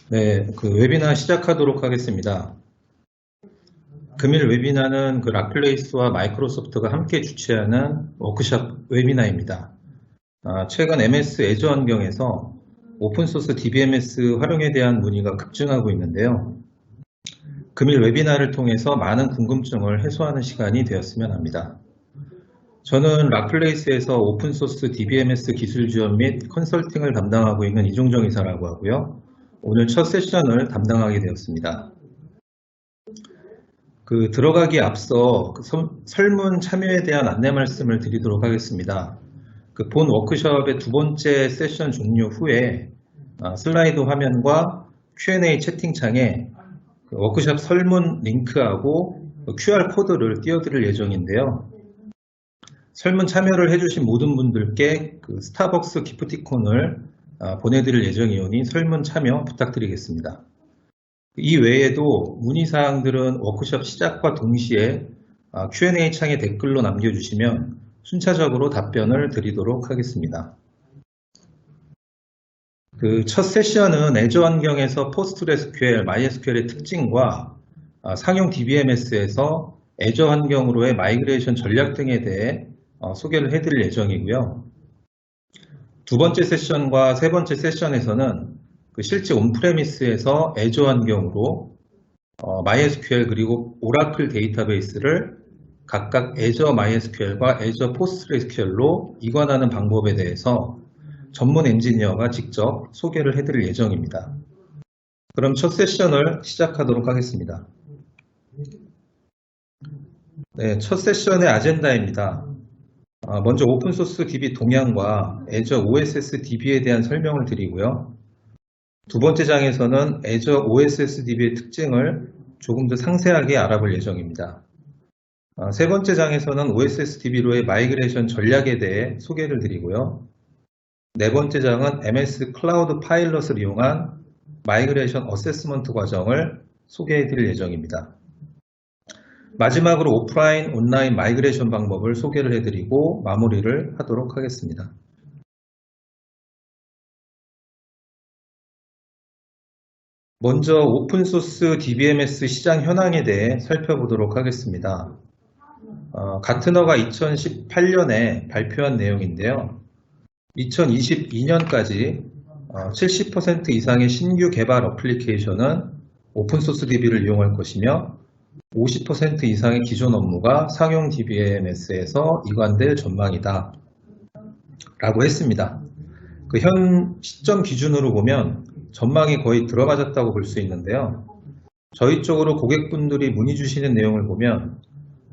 네, 웨비나 시작하도록 하겠습니다. 금일 웨비나는 락플레이스와 마이크로소프트가 함께 주최하는 워크숍 웨비나입니다. 최근 MS 애저 환경에서 오픈소스 DBMS 활용에 대한 문의가 급증하고 있는데요. 금일 웨비나를 통해서 많은 궁금증을 해소하는 시간이 되었으면 합니다. 저는 락플레이스에서 오픈소스 DBMS 기술 지원 및 컨설팅을 담당하고 있는 이종정 이사라고 하고요. 오늘 첫 세션을 담당하게 되었습니다. 들어가기에 앞서 설문 참여에 대한 안내 말씀을 드리도록 하겠습니다. 본 워크숍의 두 번째 세션 종료 후에 슬라이드 화면과 Q&A 채팅창에 워크숍 설문 링크하고 QR 코드를 띄워드릴 예정인데요. 설문 참여를 해주신 모든 분들께 스타벅스 기프티콘을 보내드릴 예정이오니 설문 참여 부탁드리겠습니다. 이 외에도 문의사항들은 워크숍 시작과 동시에 Q&A 창에 댓글로 남겨주시면 순차적으로 답변을 드리도록 하겠습니다. 첫 세션은 애저 환경에서 PostgreSQL, MySQL의 특징과 상용 DBMS에서 애저 환경으로의 마이그레이션 전략 등에 대해 소개를 해드릴 예정이고요. 두 번째 세션과 세 번째 세션에서는 실제 온프레미스에서 애저 환경으로 MySQL 그리고 오라클 데이터베이스를 각각 애저 MySQL과 애저 PostgreSQL로 이관하는 방법에 대해서 전문 엔지니어가 직접 소개를 해드릴 예정입니다. 그럼 첫 세션을 시작하도록 하겠습니다. 네, 첫 세션의 아젠다입니다. 먼저 오픈소스 DB 동향과 애저 OSS DB에 대한 설명을 드리고요. 두 번째 장에서는 애저 OSS DB의 특징을 조금 더 상세하게 알아볼 예정입니다. 세 번째 장에서는 OSS DB로의 마이그레이션 전략에 대해 소개를 드리고요. 네 번째 장은 MS 클라우드 파일럿을 이용한 마이그레이션 어세스먼트 과정을 소개해 드릴 예정입니다. 마지막으로 오프라인, 온라인 마이그레이션 방법을 소개를 해드리고 마무리를 하도록 하겠습니다. 먼저 오픈소스 DBMS 시장 현황에 대해 살펴보도록 하겠습니다. 가트너가 2018년에 발표한 내용인데요. 2022년까지 70% 이상의 신규 개발 어플리케이션은 오픈소스 DB를 이용할 것이며 50% 이상의 기존 업무가 상용 DBMS에서 이관될 전망이다 라고 했습니다. 현 시점 기준으로 보면 전망이 거의 들어맞았다고 볼 수 있는데요. 저희 쪽으로 고객분들이 문의 주시는 내용을 보면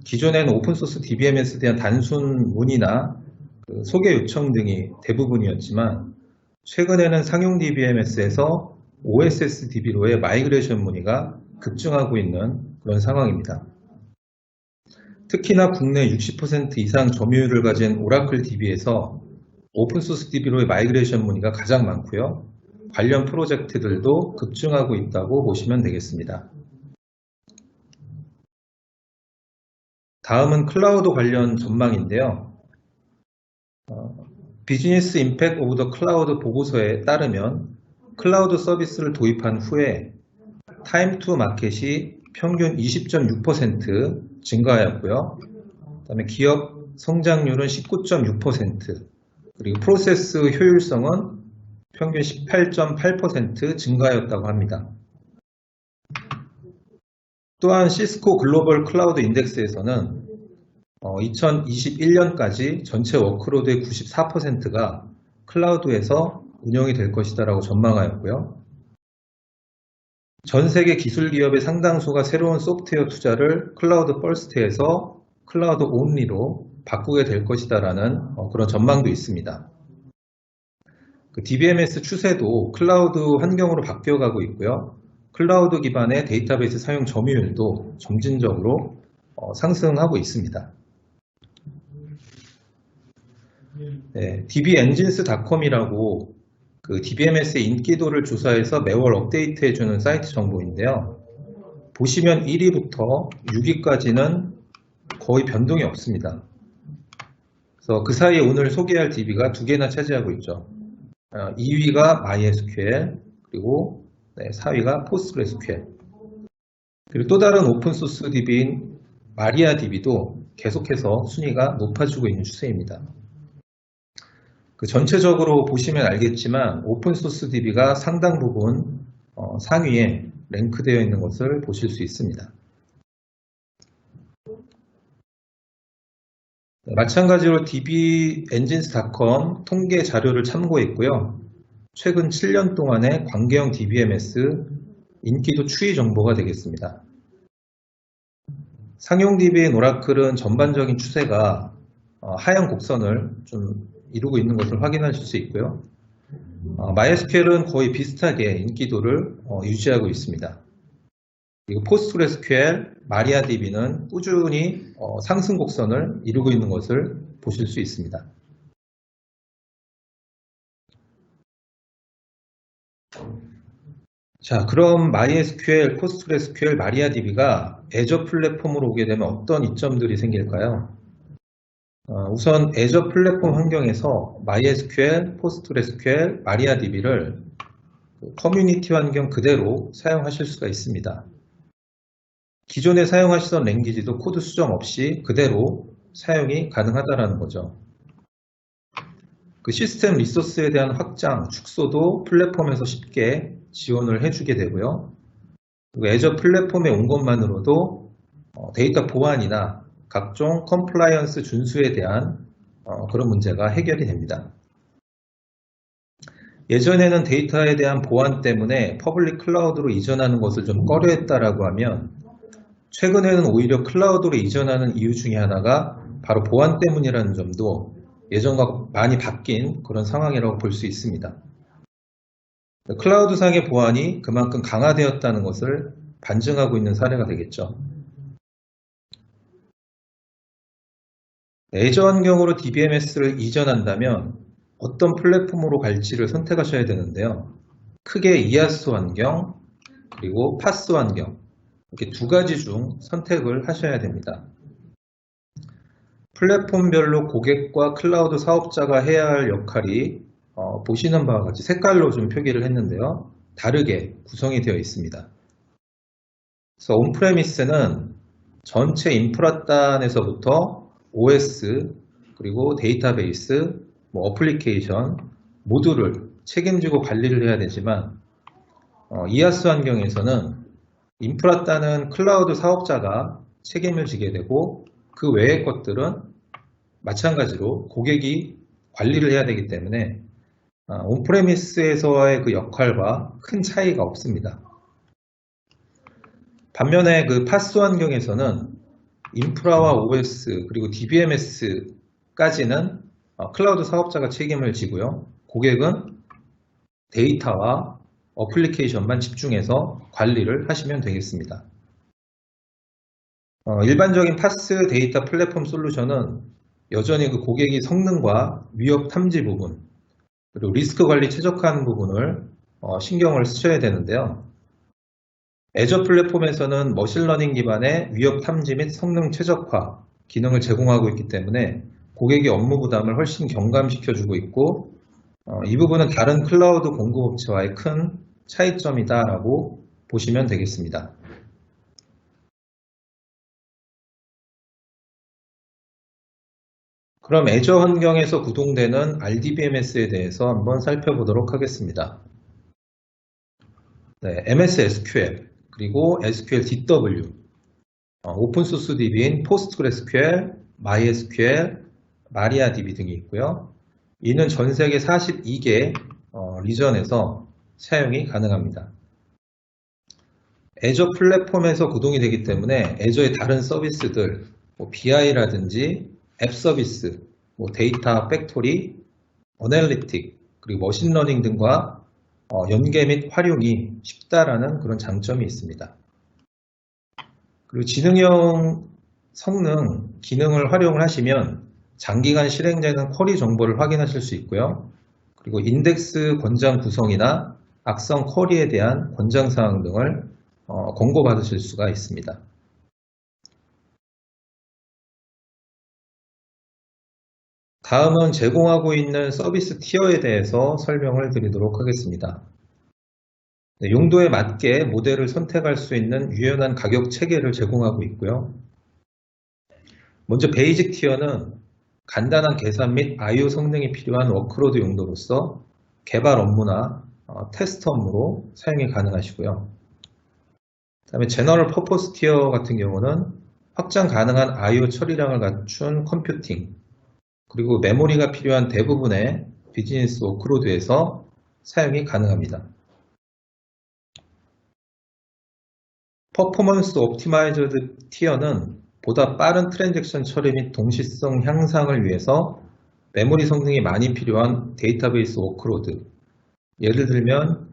기존에는 오픈소스 DBMS에 대한 단순 문의나 소개 요청 등이 대부분이었지만 최근에는 상용 DBMS에서 OSS DB로의 마이그레이션 문의가 급증하고 있는 그런 상황입니다. 특히나 국내 60% 이상 점유율을 가진 오라클 DB에서 오픈소스 DB로의 마이그레이션 문의가 가장 많고요. 관련 프로젝트들도 급증하고 있다고 보시면 되겠습니다. 다음은 클라우드 관련 전망인데요. 비즈니스 임팩트 오브 더 클라우드 보고서에 따르면 클라우드 서비스를 도입한 후에 타임 투 마켓이 평균 20.6% 증가하였고요. 그다음에 기업 성장률은 19.6%, 그리고 프로세스 효율성은 평균 18.8% 증가하였다고 합니다. 또한 시스코 글로벌 클라우드 인덱스에서는 2021년까지 전체 워크로드의 94%가 클라우드에서 운영이 될 것이다라고 전망하였고요. 전 세계 기술 기업의 상당수가 새로운 소프트웨어 투자를 클라우드 퍼스트에서 클라우드 온리로 바꾸게 될 것이다라는 그런 전망도 있습니다. DBMS 추세도 클라우드 환경으로 바뀌어가고 있고요. 클라우드 기반의 데이터베이스 사용 점유율도 점진적으로 상승하고 있습니다. 네, dbengines.com이라고 DBMS의 인기도를 조사해서 매월 업데이트해주는 사이트 정보인데요. 보시면 1위부터 6위까지는 거의 변동이 없습니다. 그래서 그 사이에 오늘 소개할 DB가 두 개나 차지하고 있죠. 2위가 MySQL, 그리고 4위가 포스트그레스QL. 그리고 또 다른 오픈소스 DB인 마리아DB도 계속해서 순위가 높아지고 있는 추세입니다. 전체적으로 보시면 알겠지만 오픈소스 DB가 상당 부분 상위에 랭크되어 있는 것을 보실 수 있습니다. 마찬가지로 dbengines.com 통계 자료를 참고했고요. 최근 7년 동안의 관계형 DBMS 인기도 추이 정보가 되겠습니다. 상용 DB인 오라클은 전반적인 추세가 하향 곡선을 좀 이루고 있는 것을 확인하실 수 있고요. MySQL은 거의 비슷하게 인기도를 유지하고 있습니다. 그리고 PostgreSQL, MariaDB는 꾸준히 상승 곡선을 이루고 있는 것을 보실 수 있습니다. 자, 그럼 MySQL, PostgreSQL, MariaDB가 애저 플랫폼으로 오게 되면 어떤 이점들이 생길까요? 우선 애저 플랫폼 환경에서 MySQL, PostgreSQL, MariaDB를 커뮤니티 환경 그대로 사용하실 수가 있습니다. 기존에 사용하시던 랭귀지도 코드 수정 없이 그대로 사용이 가능하다는 거죠. 시스템 리소스에 대한 확장, 축소도 플랫폼에서 쉽게 지원을 해주게 되고요. 그리고 애저 플랫폼에 온 것만으로도 데이터 보안이나 각종 컴플라이언스 준수에 대한 그런 문제가 해결이 됩니다. 예전에는 데이터에 대한 보안 때문에 퍼블릭 클라우드로 이전하는 것을 좀 꺼려했다라고 하면 최근에는 오히려 클라우드로 이전하는 이유 중에 하나가 바로 보안 때문이라는 점도 예전과 많이 바뀐 그런 상황이라고 볼 수 있습니다. 클라우드상의 보안이 그만큼 강화되었다는 것을 반증하고 있는 사례가 되겠죠. 애저 환경으로 DBMS를 이전한다면 어떤 플랫폼으로 갈지를 선택하셔야 되는데요. 크게 이아스 환경, 그리고 파스 환경 이렇게 두 가지 중 선택을 하셔야 됩니다. 플랫폼별로 고객과 클라우드 사업자가 해야 할 역할이 보시는 바와 같이 색깔로 좀 표기를 했는데요. 다르게 구성이 되어 있습니다. 그래서 온프레미스는 전체 인프라단에서부터 OS, 그리고 데이터베이스, 어플리케이션 모두를 책임지고 관리를 해야 되지만 이아스 환경에서는 인프라단은 클라우드 사업자가 책임을 지게 되고 그 외의 것들은 마찬가지로 고객이 관리를 해야 되기 때문에 온프레미스에서의 그 역할과 큰 차이가 없습니다. 반면에 파스 환경에서는 인프라와 OS 그리고 DBMS까지는 클라우드 사업자가 책임을 지고요. 고객은 데이터와 어플리케이션만 집중해서 관리를 하시면 되겠습니다. 일반적인 파스 데이터 플랫폼 솔루션은 여전히 고객이 성능과 위협 탐지 부분, 그리고 리스크 관리 최적화하는 부분을 신경을 쓰셔야 되는데요. 애저 플랫폼에서는 머신러닝 기반의 위협 탐지 및 성능 최적화 기능을 제공하고 있기 때문에 고객의 업무 부담을 훨씬 경감시켜주고 있고 이 부분은 다른 클라우드 공급업체와의 큰 차이점이다라고 보시면 되겠습니다. 그럼 애저 환경에서 구동되는 RDBMS에 대해서 한번 살펴보도록 하겠습니다. MS SQL, 그리고 SQL DW, 오픈소스 DB인 PostgreSQL, MySQL, MariaDB 등이 있고요. 이는 전 세계 42개 리전에서 사용이 가능합니다. 애저 플랫폼에서 구동이 되기 때문에 애저의 다른 서비스들, BI라든지 앱 서비스, 데이터 팩토리, 어널리틱, 그리고 머신러닝 등과 연계 및 활용이 쉽다라는 그런 장점이 있습니다. 그리고 지능형 성능, 기능을 활용을 하시면 장기간 실행되는 쿼리 정보를 확인하실 수 있고요. 그리고 인덱스 권장 구성이나 악성 쿼리에 대한 권장사항 등을 권고받으실 수가 있습니다. 다음은 제공하고 있는 서비스 티어에 대해서 설명을 드리도록 하겠습니다. 네, 용도에 맞게 모델을 선택할 수 있는 유연한 가격 체계를 제공하고 있고요. 먼저 베이직 티어는 간단한 계산 및 I/O 성능이 필요한 워크로드 용도로서 개발 업무나 테스트 업무로 사용이 가능하시고요. 그다음에 제너럴 퍼포스 티어 같은 경우는 확장 가능한 I/O 처리량을 갖춘 컴퓨팅, 그리고 메모리가 필요한 대부분의 비즈니스 워크로드에서 사용이 가능합니다. 퍼포먼스 옵티마이저드 티어는 보다 빠른 트랜잭션 처리 및 동시성 향상을 위해서 메모리 성능이 많이 필요한 데이터베이스 워크로드, 예를 들면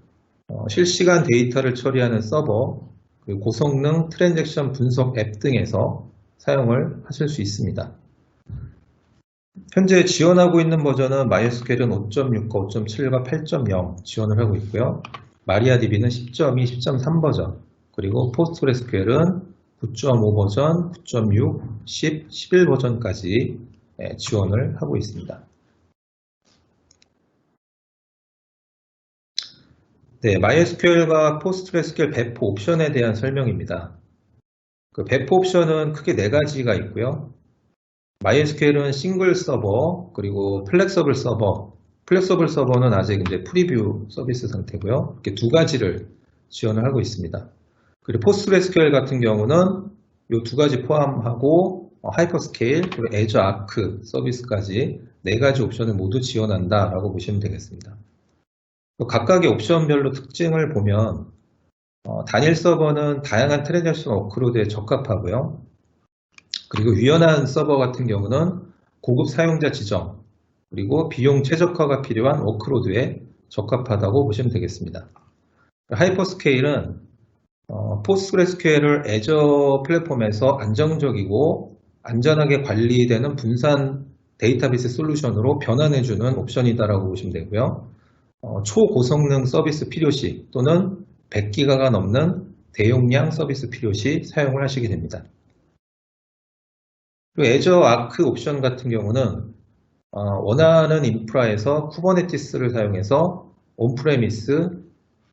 실시간 데이터를 처리하는 서버, 그리고 고성능 트랜잭션 분석 앱 등에서 사용을 하실 수 있습니다. 현재 지원하고 있는 버전은 MySQL은 5.6과 5.7과 8.0 지원을 하고 있고요. MariaDB는 10.2, 10.3 버전, 그리고 PostgreSQL은 9.5 버전, 9.6, 10, 11 버전까지 지원을 하고 있습니다. 네, MySQL과 PostgreSQL 배포 옵션에 대한 설명입니다. 그 배포 옵션은 크게 4가지가 있고요. MySQL은 싱글 서버, 그리고 플렉서블 서버. 플렉서블 서버는 아직 이제 프리뷰 서비스 상태고요. 이렇게 2가지를 지원을 하고 있습니다. 그리고 PostgreSQL 같은 경우는 이 2가지 포함하고 하이퍼스케일, 그리고 애저 아크 서비스까지 4가지 옵션을 모두 지원한다라고 보시면 되겠습니다. 각각의 옵션별로 특징을 보면 단일 서버는 다양한 트랜잭션 워크로드에 적합하고요. 그리고 유연한 서버 같은 경우는 고급 사용자 지정, 그리고 비용 최적화가 필요한 워크로드에 적합하다고 보시면 되겠습니다. 하이퍼스케일은 PostgreSQL을 애저 플랫폼에서 안정적이고 안전하게 관리되는 분산 데이터베이스 솔루션으로 변환해주는 옵션이다라고 보시면 되고요. 초고성능 서비스 필요시 또는 100기가가 넘는 대용량 서비스 필요시 사용을 하시게 됩니다. 그리고 애저 아크 옵션 같은 경우는 원하는 인프라에서 쿠버네티스를 사용해서 온프레미스,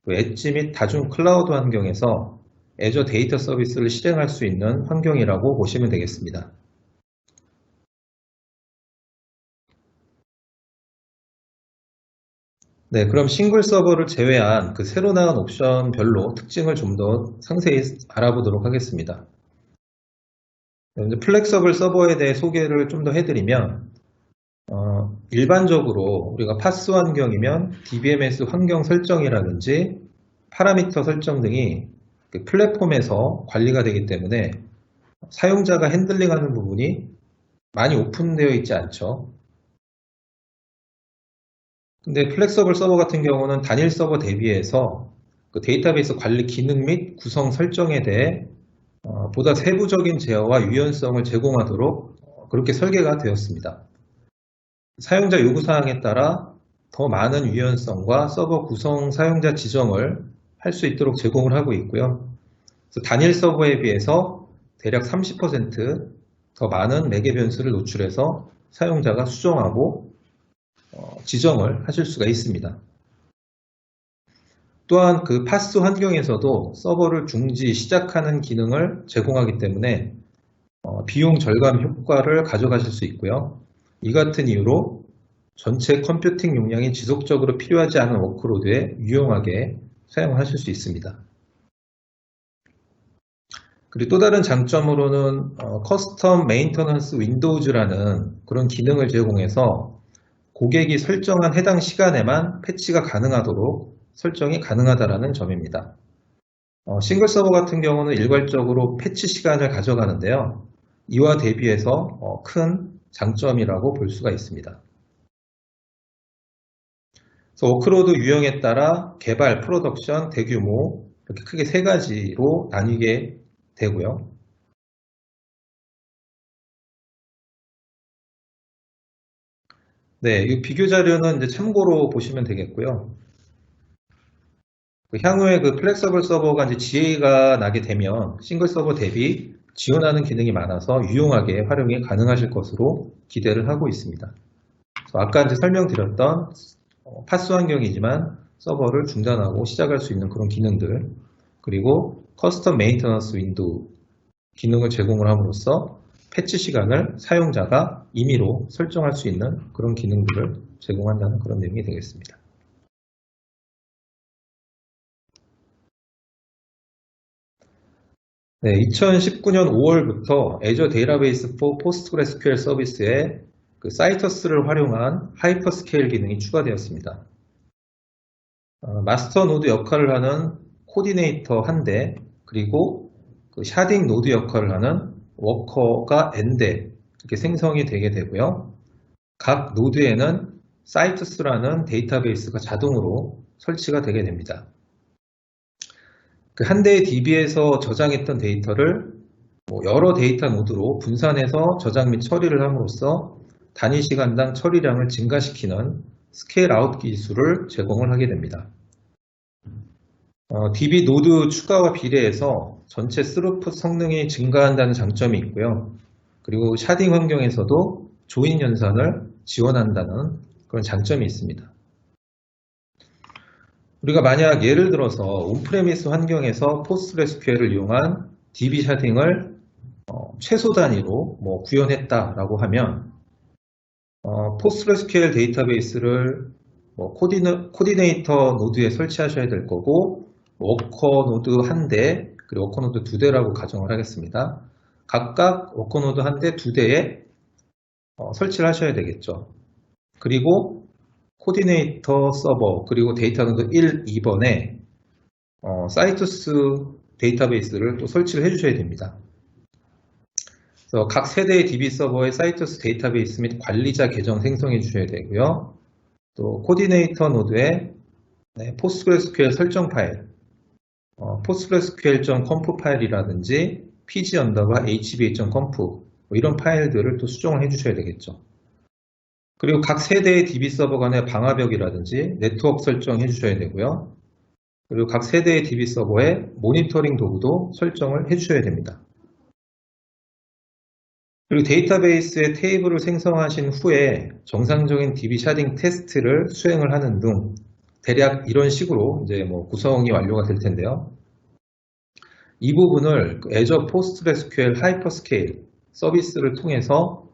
엣지 및 다중 클라우드 환경에서 애저 데이터 서비스를 실행할 수 있는 환경이라고 보시면 되겠습니다. 네, 그럼 싱글 서버를 제외한 그 새로 나온 옵션별로 특징을 좀 더 상세히 알아보도록 하겠습니다. 이제 플렉서블 서버에 대해 소개를 좀 더 해드리면 일반적으로 우리가 파스 환경이면 DBMS 환경 설정이라든지 파라미터 설정 등이 그 플랫폼에서 관리가 되기 때문에 사용자가 핸들링하는 부분이 많이 오픈되어 있지 않죠. 근데 플렉서블 서버 같은 경우는 단일 서버 대비해서 그 데이터베이스 관리 기능 및 구성 설정에 대해 보다 세부적인 제어와 유연성을 제공하도록 그렇게 설계가 되었습니다. 사용자 요구사항에 따라 더 많은 유연성과 서버 구성 사용자 지정을 할 수 있도록 제공을 하고 있고요. 그래서 단일 서버에 비해서 대략 30% 더 많은 매개 변수를 노출해서 사용자가 수정하고 지정을 하실 수가 있습니다. 또한 그 파스 환경에서도 서버를 중지, 시작하는 기능을 제공하기 때문에 비용 절감 효과를 가져가실 수 있고요. 이 같은 이유로 전체 컴퓨팅 용량이 지속적으로 필요하지 않은 워크로드에 유용하게 사용하실 수 있습니다. 그리고 또 다른 장점으로는 커스텀 메인터넌스 윈도우즈라는 그런 기능을 제공해서 고객이 설정한 해당 시간에만 패치가 가능하도록 설정이 가능하다는 점입니다. 싱글 서버 같은 경우는 일괄적으로 패치 시간을 가져가는데요. 이와 대비해서 큰 장점이라고 볼 수가 있습니다. 그래서 워크로드 유형에 따라 개발, 프로덕션, 대규모 이렇게 크게 3가지로 나뉘게 되고요. 네, 이 비교 자료는 이제 참고로 보시면 되겠고요. 향후에 그 플렉서블 서버가 이제 GA가 나게 되면 싱글 서버 대비 지원하는 기능이 많아서 유용하게 활용이 가능하실 것으로 기대를 하고 있습니다. 아까 이제 설명드렸던 파스 환경이지만 서버를 중단하고 시작할 수 있는 그런 기능들, 그리고 커스텀 메인터넌스 윈도우 기능을 제공을 함으로써 패치 시간을 사용자가 임의로 설정할 수 있는 그런 기능들을 제공한다는 그런 내용이 되겠습니다. 네, 2019년 5월부터 Azure Database for PostgreSQL 서비스에 그 사이터스를 활용한 하이퍼스케일 기능이 추가되었습니다. 마스터 노드 역할을 하는 코디네이터 한 대, 그리고 그 샤딩 노드 역할을 하는 워커가 n대 이렇게 생성이 되게 되고요. 각 노드에는 사이터스라는 데이터베이스가 자동으로 설치가 되게 됩니다. 그 한 대의 DB에서 저장했던 데이터를 여러 데이터 노드로 분산해서 저장 및 처리를 함으로써 단위 시간당 처리량을 증가시키는 스케일 아웃 기술을 제공을 하게 됩니다. DB 노드 추가와 비례해서 전체 스루풋 성능이 증가한다는 장점이 있고요. 그리고 샤딩 환경에서도 조인 연산을 지원한다는 그런 장점이 있습니다. 우리가 만약 예를 들어서 온프레미스 환경에서 포스트그레스QL을 이용한 DB 샤딩을 최소 단위로 구현했다라고 하면 포스트그레스QL 데이터베이스를 코디네이터 노드에 설치하셔야 될 거고 워커 노드 한 대, 그리고 워커 노드 두 대라고 가정을 하겠습니다. 각각 워커 노드 한 대, 두 대에 설치를 하셔야 되겠죠. 그리고 코디네이터 서버, 그리고 데이터 노드 1, 2번에 사이투스 데이터베이스를 또 설치를 해주셔야 됩니다. 그래서 각 세대의 DB 서버에 사이투스 데이터베이스 및 관리자 계정 생성해 주셔야 되고요. 또 코디네이터 노드에 PostgreSQL 설정 파일, postgresql.conf 파일이라든지 pg_hba.conf 이런 파일들을 또 수정을 해주셔야 되겠죠. 그리고 각 세대의 DB 서버 간의 방화벽이라든지 네트워크 설정해 주셔야 되고요. 그리고 각 세대의 DB 서버에 모니터링 도구도 설정을 해주셔야 됩니다. 그리고 데이터베이스에 테이블을 생성하신 후에 정상적인 DB 샤딩 테스트를 수행을 하는 등 대략 이런 식으로 이제 구성이 완료가 될 텐데요. 이 부분을 Azure PostgreSQL 하이퍼스케일 서비스를 통해서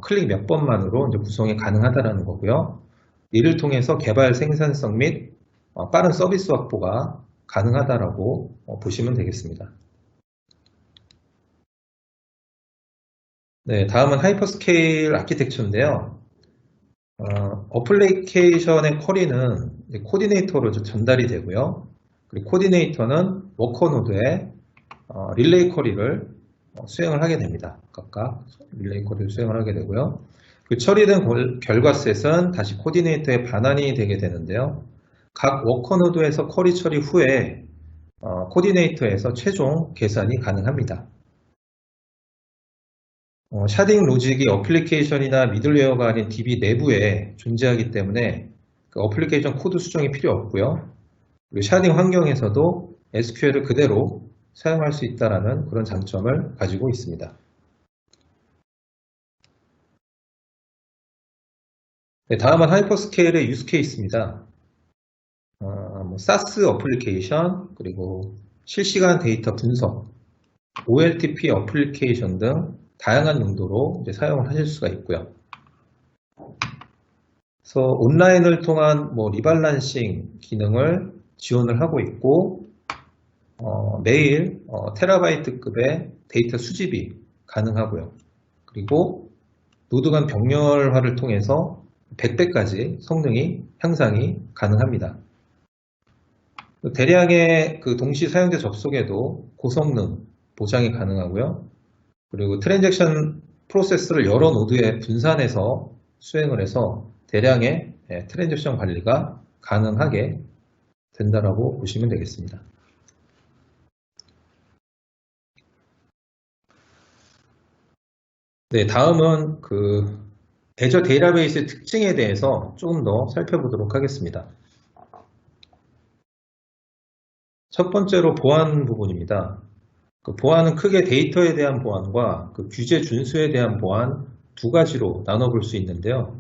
클릭 몇 번만으로 이제 구성이 가능하다는 거고요. 이를 통해서 개발 생산성 및 빠른 서비스 확보가 가능하다라고 보시면 되겠습니다. 네, 다음은 하이퍼스케일 아키텍처인데요. 어플리케이션의 쿼리는 코디네이터로 전달이 되고요. 그리고 코디네이터는 워커 노드에 릴레이 쿼리를 수행을 하게 됩니다. 각각 릴레이 쿼리를 수행을 하게 되고요. 그 처리된 결과셋은 다시 코디네이터에 반환이 되게 되는데요. 각 워커 노드에서 쿼리 처리 후에 코디네이터에서 최종 계산이 가능합니다. 샤딩 로직이 어플리케이션이나 미들웨어가 아닌 DB 내부에 존재하기 때문에 그 어플리케이션 코드 수정이 필요 없고요. 그리고 샤딩 환경에서도 SQL을 그대로 사용할 수 있다는 그런 장점을 가지고 있습니다. 네, 다음은 하이퍼스케일의 유스 케이스입니다. SaaS 어플리케이션, 그리고 실시간 데이터 분석, OLTP 어플리케이션 등 다양한 용도로 이제 사용을 하실 수가 있고요. 그래서 온라인을 통한 리발란싱 기능을 지원을 하고 있고 매일 테라바이트급의 데이터 수집이 가능하고요. 그리고 노드 간 병렬화를 통해서 100배까지 성능이 향상이 가능합니다. 대량의 그 동시 사용자 접속에도 고성능 보장이 가능하고요. 그리고 트랜잭션 프로세스를 여러 노드에 분산해서 수행을 해서 대량의 트랜잭션 관리가 가능하게 된다라고 보시면 되겠습니다. 네, 다음은 그 Azure 데이터베이스의 특징에 대해서 조금 더 살펴보도록 하겠습니다. 첫 번째로 보안 부분입니다. 그 보안은 크게 데이터에 대한 보안과 그 규제 준수에 대한 보안 두 가지로 나눠볼 수 있는데요.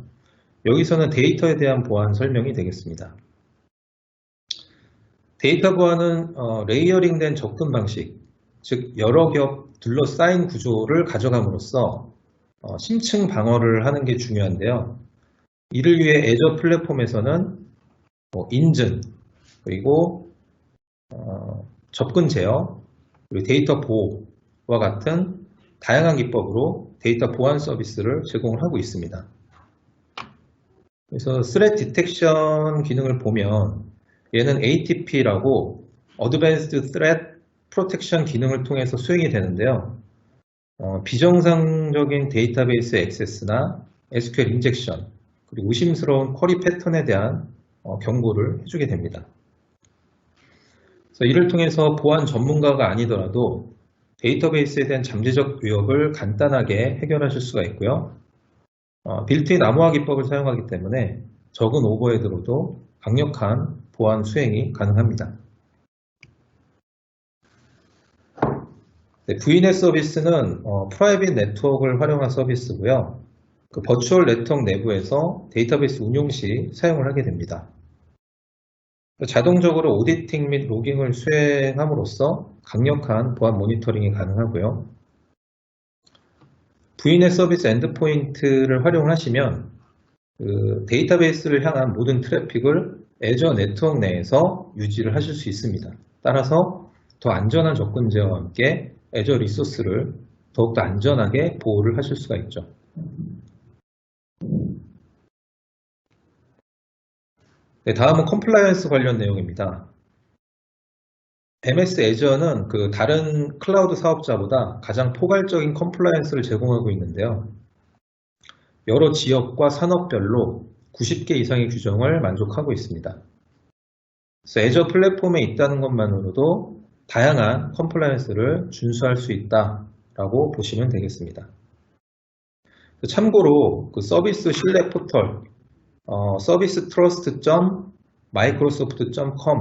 여기서는 데이터에 대한 보안 설명이 되겠습니다. 데이터 보안은 레이어링된 접근 방식, 즉 여러 겹 둘러싸인 구조를 가져감으로써 심층 방어를 하는 게 중요한데요. 이를 위해 애저 플랫폼에서는 인증, 그리고 접근 제어, 그리고 데이터 보호와 같은 다양한 기법으로 데이터 보안 서비스를 제공을 하고 있습니다. 그래서 Threat Detection 기능을 보면 얘는 ATP라고 Advanced Threat Protection 기능을 통해서 수행이 되는데요. 비정상적인 데이터베이스 액세스나 SQL 인젝션, 그리고 의심스러운 쿼리 패턴에 대한 경고를 해주게 됩니다. 그래서 이를 통해서 보안 전문가가 아니더라도 데이터베이스에 대한 잠재적 위협을 간단하게 해결하실 수가 있고요. 빌트인 암호화 기법을 사용하기 때문에 적은 오버헤드로도 강력한 보안 수행이 가능합니다. VNet 서비스는 프라이빗 네트워크를 활용한 서비스고요. 그 버추얼 네트워크 내부에서 데이터베이스 운용 시 사용을 하게 됩니다. 자동적으로 오디팅 및 로깅을 수행함으로써 강력한 보안 모니터링이 가능하고요. VNet 서비스 엔드포인트를 활용하시면 그 데이터베이스를 향한 모든 트래픽을 애저 네트워크 내에서 유지를 하실 수 있습니다. 따라서 더 안전한 접근 제어와 함께 애저 리소스를 더욱더 안전하게 보호를 하실 수가 있죠. 네, 다음은 컴플라이언스 관련 내용입니다. MS 애저는 그 다른 클라우드 사업자보다 가장 포괄적인 컴플라이언스를 제공하고 있는데요. 여러 지역과 산업별로 90개 이상의 규정을 만족하고 있습니다. 그래서 애저 플랫폼에 있다는 것만으로도 다양한 컴플라이언스를 준수할 수 있다라고 보시면 되겠습니다. 참고로 그 서비스 신뢰 포털 servicetrust.microsoft.com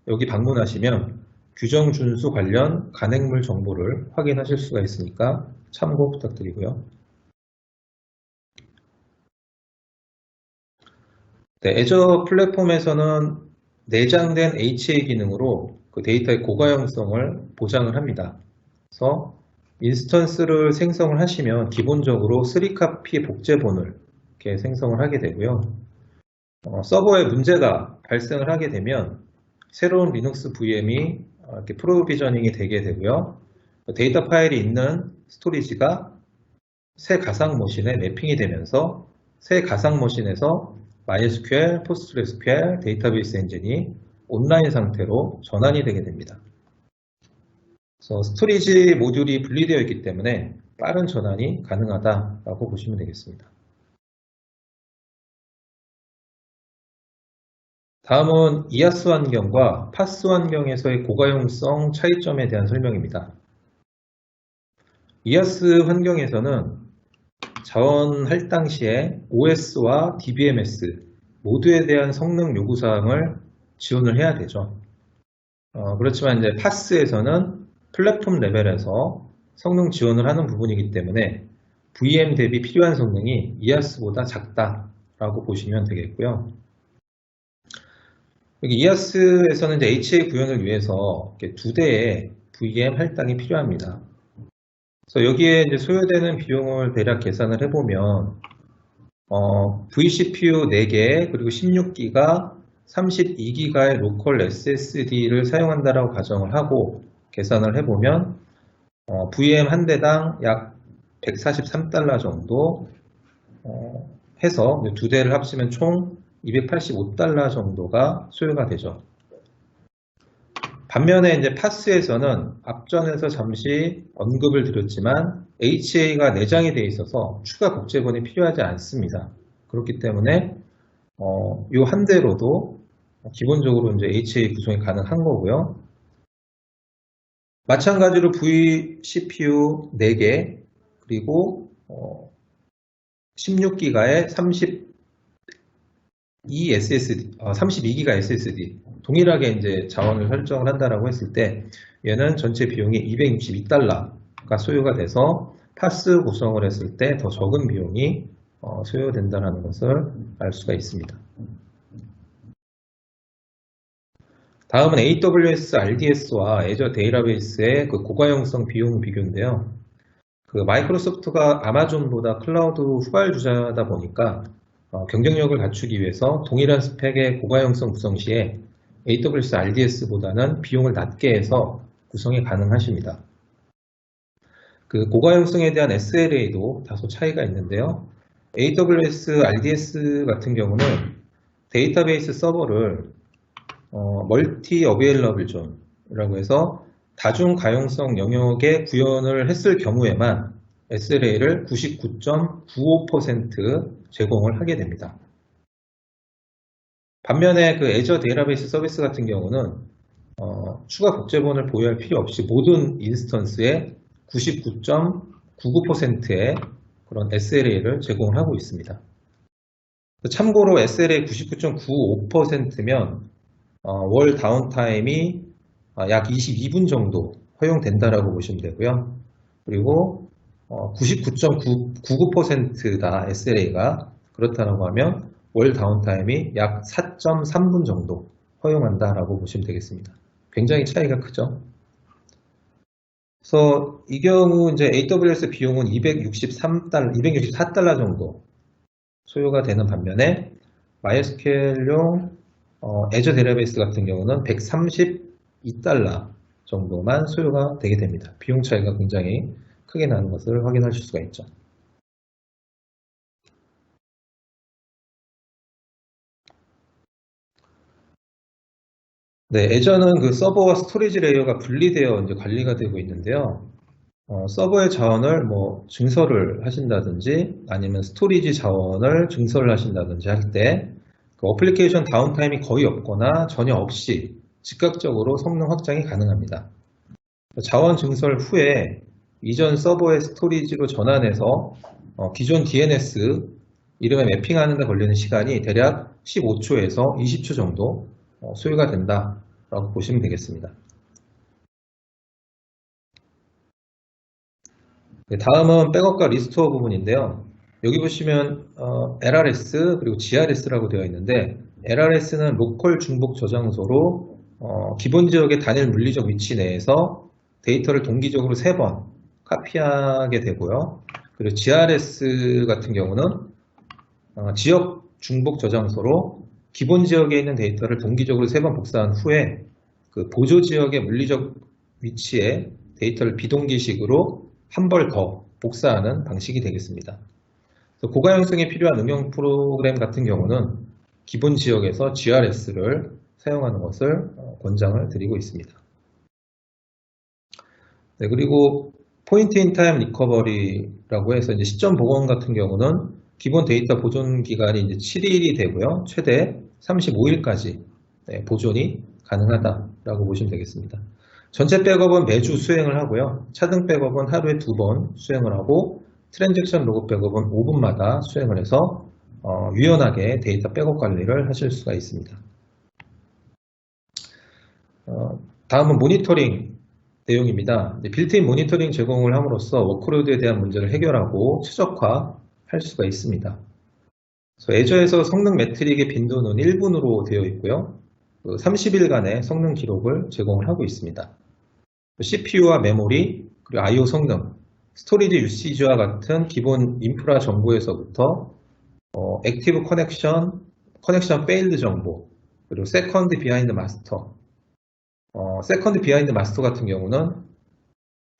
여기 방문하시면 규정 준수 관련 간행물 정보를 확인하실 수가 있으니까 참고 부탁드리고요. 네, 애저 플랫폼에서는 내장된 HA 기능으로 그 데이터의 고가용성을 보장을 합니다. 그래서 인스턴스를 생성을 하시면 기본적으로 3카피 복제본을 이렇게 생성을 하게 되고요. 서버에 문제가 발생을 하게 되면 새로운 리눅스 VM이 이렇게 프로비저닝이 되게 되고요. 데이터 파일이 있는 스토리지가 새 가상 머신에 매핑이 되면서 새 가상 머신에서 MySQL, PostgreSQL 데이터베이스 엔진이 온라인 상태로 전환이 되게 됩니다. 그래서 스토리지 모듈이 분리되어 있기 때문에 빠른 전환이 가능하다라고 보시면 되겠습니다. 다음은 이아스 환경과 파스 환경에서의 고가용성 차이점에 대한 설명입니다. 이아스 환경에서는 자원 할당 시에 OS와 DBMS 모두에 대한 성능 요구사항을 지원을 해야 되죠. 그렇지만 이제 파스에서는 플랫폼 레벨에서 성능 지원을 하는 부분이기 때문에 VM 대비 필요한 성능이 이아스보다 작다라고 보시면 되겠고요. 여기 이아스에서는 이제 HA 구현을 위해서 두 대의 VM 할당이 필요합니다. 그래서 여기에 이제 소요되는 비용을 대략 계산을 해보면 vCPU 4개 그리고 16기가 32기가의 로컬 SSD를 사용한다라고 가정을 하고 계산을 해보면 VM 한 대당 약 143달러 정도 해서 두 대를 합치면 총 285달러 정도가 소요가 되죠. 반면에 이제 파스에서는 앞전에서 잠시 언급을 드렸지만 HA가 내장이 되어 있어서 추가 복제본이 필요하지 않습니다. 그렇기 때문에 이 한 대로도 기본적으로 이제 HA 구성이 가능한 거고요. 마찬가지로 vCPU 4개 그리고 16기가의 32기가 SSD 동일하게 이제 자원을 설정을 한다라고 했을 때 얘는 전체 비용이 262달러가 소요가 돼서 파스 구성을 했을 때 더 적은 비용이 소요된다는 것을 알 수가 있습니다. 다음은 AWS RDS와 애저 데이터베이스의 그 고가용성 비용 비교인데요. 그 마이크로소프트가 아마존보다 클라우드 후발주자다 보니까 경쟁력을 갖추기 위해서 동일한 스펙의 고가용성 구성 시에 AWS RDS보다는 비용을 낮게 해서 구성이 가능하십니다. 그 고가용성에 대한 SLA도 다소 차이가 있는데요. AWS RDS 같은 경우는 데이터베이스 서버를 멀티 어베일러블 존이라고 해서 다중 가용성 영역에 구현을 했을 경우에만 SLA를 99.95% 제공을 하게 됩니다. 반면에 그 애저 데이터베이스 서비스 같은 경우는 추가 복제본을 보유할 필요 없이 모든 인스턴스에 99.99%의 그런 SLA를 제공을 하고 있습니다. 참고로 SLA 99.95%면 월 다운타임이 약 22분 정도 허용된다라고 보시면 되고요. 그리고 99.99%다 SLA가 그렇다고 하면 월 다운타임이 약 4.3분 정도 허용한다라고 보시면 되겠습니다. 굉장히 차이가 크죠. 그래서 이 경우 이제 AWS 비용은 264달러 정도 소요가 되는 반면에 MySQL용 애저 데이터베이스 같은 경우는 132달러 정도만 소요가 되게 됩니다. 비용 차이가 굉장히 크게 나는 것을 확인하실 수가 있죠. 네, 애저는 그 서버와 스토리지 레이어가 분리되어 이제 관리가 되고 있는데요. 서버의 자원을 뭐 증설을 하신다든지 아니면 스토리지 자원을 증설을 하신다든지 할 때 그 어플리케이션 다운타임이 거의 없거나 전혀 없이 즉각적으로 성능 확장이 가능합니다. 자원 증설 후에 이전 서버의 스토리지로 전환해서 기존 DNS 이름에 매핑하는 데 걸리는 시간이 대략 15초에서 20초 정도 소요가 된다라고 보시면 되겠습니다. 다음은 백업과 리스토어 부분인데요. 여기 보시면 LRS 그리고 GRS라고 되어 있는데 LRS는 로컬 중복 저장소로 기본 지역의 단일 물리적 위치 내에서 데이터를 동기적으로 3번 카피하게 되고요. 그리고 GRS 같은 경우는 지역 중복 저장소로 기본 지역에 있는 데이터를 동기적으로 3번 복사한 후에 그 보조 지역의 물리적 위치에 데이터를 비동기식으로 한 벌 더 복사하는 방식이 되겠습니다. 고가용성이 필요한 응용 프로그램 같은 경우는 기본 지역에서 GRS를 사용하는 것을 권장을 드리고 있습니다. 네, 그리고 포인트 인 타임 리커버리라고 해서 이제 시점 복원 같은 경우는 기본 데이터 보존 기간이 이제 7일이 되고요. 최대 35일까지 보존이 가능하다라고 보시면 되겠습니다. 전체 백업은 매주 수행을 하고요. 차등 백업은 하루에 2번 수행을 하고 트랜잭션 로그 백업은 5분마다 수행을 해서 유연하게 데이터 백업 관리를 하실 수가 있습니다. 다음은 모니터링 내용입니다. 빌트인 모니터링 제공을 함으로써 워크로드에 대한 문제를 해결하고 최적화할 수가 있습니다. 애저에서 성능 매트릭의 빈도는 1분으로 되어 있고요. 30일간의 성능 기록을 제공을 하고 있습니다. CPU와 메모리, 그리고 I/O 성능, 스토리지 유시지와 같은 기본 인프라 정보에서부터 액티브 커넥션, 커넥션 페일드 정보, 그리고 세컨드 비하인드 마스터. 세컨드 비하인드 마스터 같은 경우는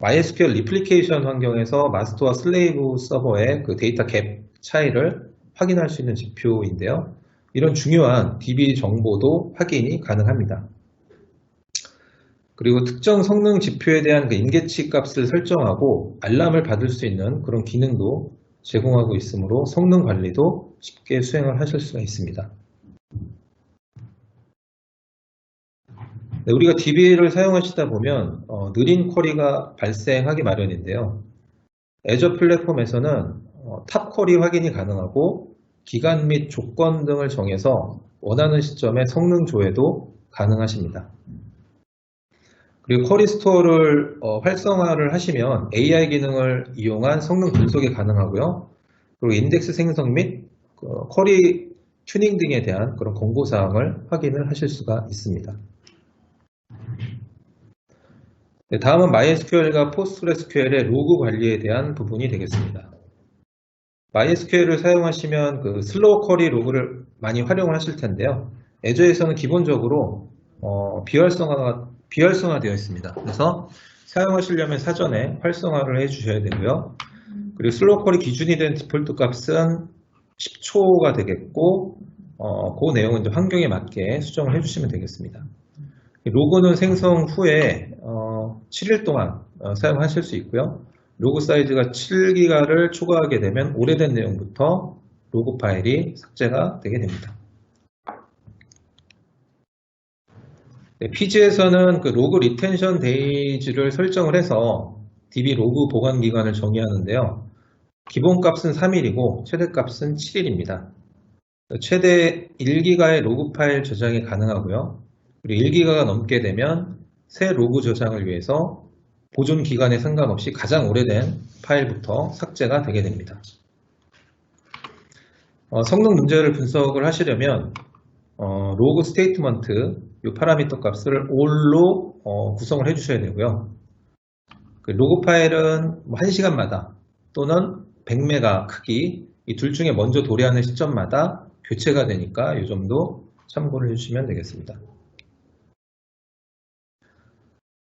MySQL 리플리케이션 환경에서 마스터와 슬레이브 서버의 그 데이터 갭 차이를 확인할 수 있는 지표인데요. 이런 중요한 DB 정보도 확인이 가능합니다. 그리고 특정 성능 지표에 대한 그 인계치 값을 설정하고 알람을 받을 수 있는 그런 기능도 제공하고 있으므로 성능 관리도 쉽게 수행을 하실 수가 있습니다. 네, 우리가 DB를 사용하시다 보면 느린 쿼리가 발생하기 마련인데요. 애저 플랫폼에서는 탑 쿼리 확인이 가능하고 기간 및 조건 등을 정해서 원하는 시점에 성능 조회도 가능하십니다. 그리고 쿼리 스토어를 활성화를 하시면 AI 기능을 이용한 성능 분석이 가능하고요. 그리고 인덱스 생성 및 쿼리 튜닝 등에 대한 그런 권고사항을 확인을 하실 수가 있습니다. 네, 다음은 MySQL과 PostgreSQL의 로그 관리에 대한 부분이 되겠습니다. MySQL을 사용하시면 그 슬로우 쿼리 로그를 많이 활용을 하실 텐데요. 애저에서는 기본적으로 비활성화되어 있습니다. 그래서 사용하시려면 사전에 활성화를 해주셔야 되고요. 그리고 슬로우 쿼리 기준이 된 디폴트 값은 10초가 되겠고, 그 내용은 이제 환경에 맞게 수정을 해주시면 되겠습니다. 로그는 생성 후에 7일 동안 사용하실 수 있고요. 로그 사이즈가 7기가를 초과하게 되면 오래된 내용부터 로그 파일이 삭제가 되게 됩니다. 네, 피지에서는 그 로그 리텐션 데이즈를 설정을 해서 DB 로그 보관 기간을 정의하는데요. 기본값은 3일이고 최대값은 7일입니다. 최대 1기가의 로그 파일 저장이 가능하고요. 그리고 1기가가 넘게 되면 새 로그 저장을 위해서 보존 기간에 상관없이 가장 오래된 파일부터 삭제가 되게 됩니다. 성능 문제를 분석을 하시려면 로그 스테이트먼트 이 파라미터 값을 all로 구성을 해주셔야 되고요. 그 로그 파일은 1시간마다 또는 100메가 크기 이 둘 중에 먼저 도래하는 시점마다 교체가 되니까 이 정도 참고를 해주시면 되겠습니다.